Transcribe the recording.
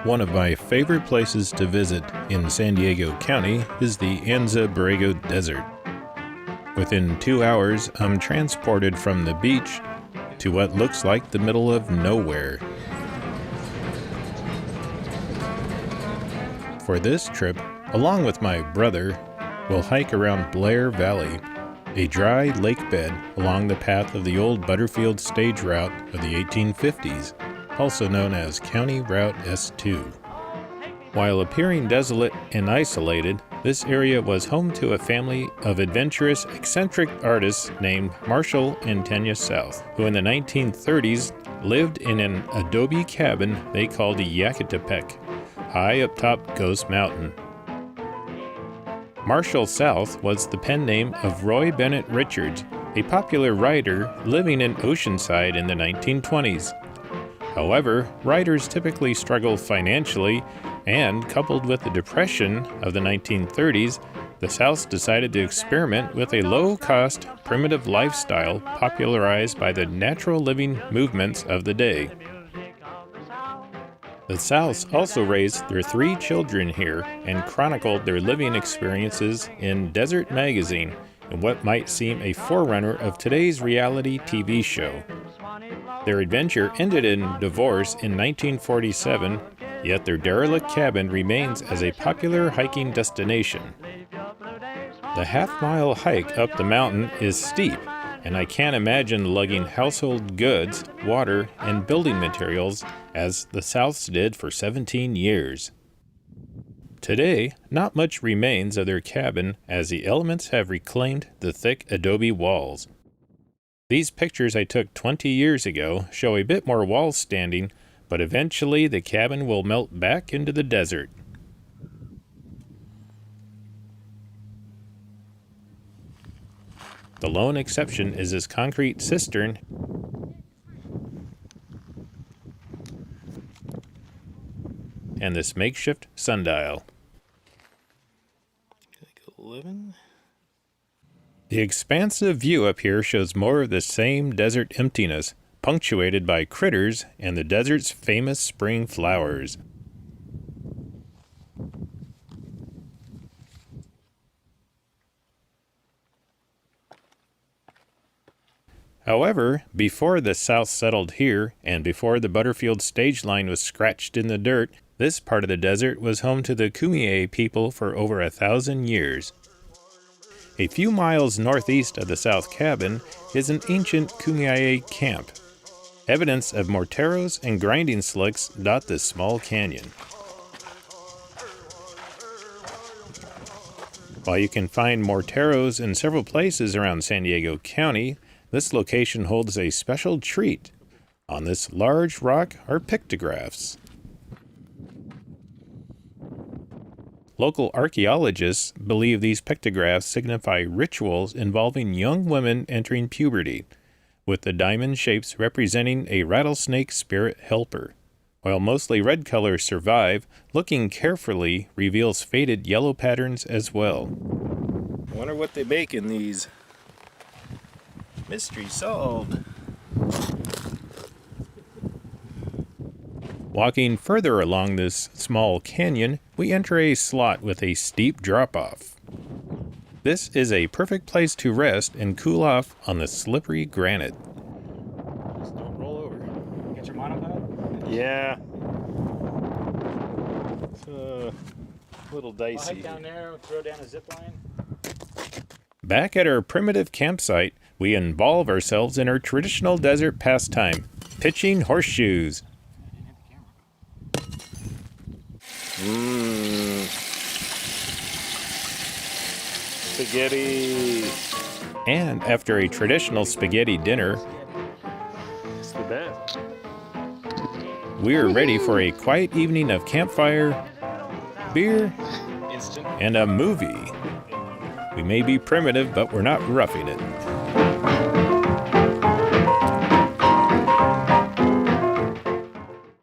One of my favorite places to visit in San Diego County is the Anza-Borrego Desert. Within 2 hours, I'm transported from the beach to what looks like the middle of nowhere. For this trip, along with my brother, we'll hike around Blair Valley, a dry lake bed along the path of the old Butterfield stage route of the 1850s, also known as County Route S2. While appearing desolate and isolated, this area was home to a family of adventurous, eccentric artists named Marshal and South, who in the 1930s lived in an adobe cabin they called Yakatepec, high up top Ghost Mountain. Marshal South was the pen name of Roy Bennett Richards, a popular writer living in Oceanside in the 1920s. However, writers typically struggle financially, and coupled with the Depression of the 1930s, the South decided to experiment with a low-cost, primitive lifestyle popularized by the natural living movements of the day. The Souths also raised their 3 children here and chronicled their living experiences in Desert Magazine in what might seem a forerunner of today's reality TV show. Their adventure ended in divorce in 1947, yet their derelict cabin remains as a popular hiking destination. The half-mile hike up the mountain is steep, and I can't imagine lugging household goods, water, and building materials as the Souths did for 17 years. Today, not much remains of their cabin as the elements have reclaimed the thick adobe walls. These pictures I took 20 years ago show a bit more wall standing, but eventually the cabin will melt back into the desert. The lone exception is this concrete cistern and this makeshift sundial. The expansive view up here shows more of the same desert emptiness, punctuated by critters and the desert's famous spring flowers. However, before the South settled here, and before the Butterfield stage line was scratched in the dirt, this part of the desert was home to the Kumeyaay people for over 1,000 years. A few miles northeast of the South cabin is an ancient Kumeyaay camp. Evidence of morteros and grinding slicks dot this small canyon. While you can find morteros in several places around San Diego County, this location holds a special treat. On this large rock are pictographs. Local archaeologists believe these pictographs signify rituals involving young women entering puberty, with the diamond shapes representing a rattlesnake spirit helper. While mostly red colors survive, looking carefully reveals faded yellow patterns as well. I wonder what they bake in these. Mystery solved. Walking further along this small canyon, we enter a slot with a steep drop-off. This is a perfect place to rest and cool off on the slippery granite. Just don't roll over. Get your monopod? Yeah. It's a little dicey. I'll hike down there, throw down a zip line. Back at our primitive campsite, we involve ourselves in our traditional desert pastime, pitching horseshoes. Spaghetti. And after a traditional spaghetti dinner, It's the best. we're ready for a quiet evening of campfire, beer, Instant. and a movie. We may be primitive, but we're not roughing it.